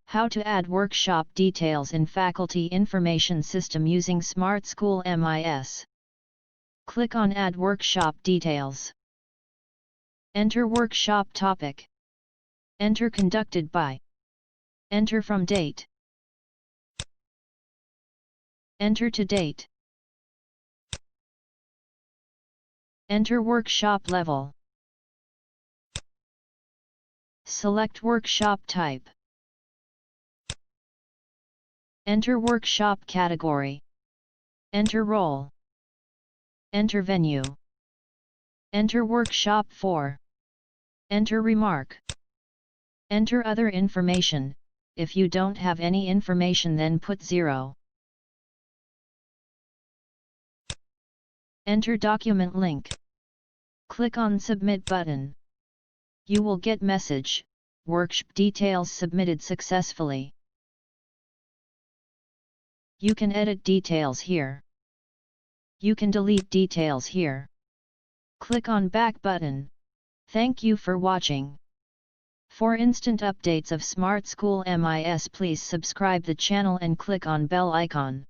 How to add workshop details in Faculty Information System using Smart School MIS. Click on Add Workshop Details. Enter workshop topic. Enter conducted by. Enter from date. Enter to date. Enter workshop level. Select workshop type. Enter workshop category. Enter role. Enter venue. Enter workshop for. Enter remark. Enter other information. If you don't have any information, then put 0. Enter document link. Click on Submit button. You will get message, workshop details submitted successfully. You can edit details here. You can delete details here. Click on Back button. Thank you for watching. For instant updates of Smart School MIS, please subscribe the channel and click on bell icon.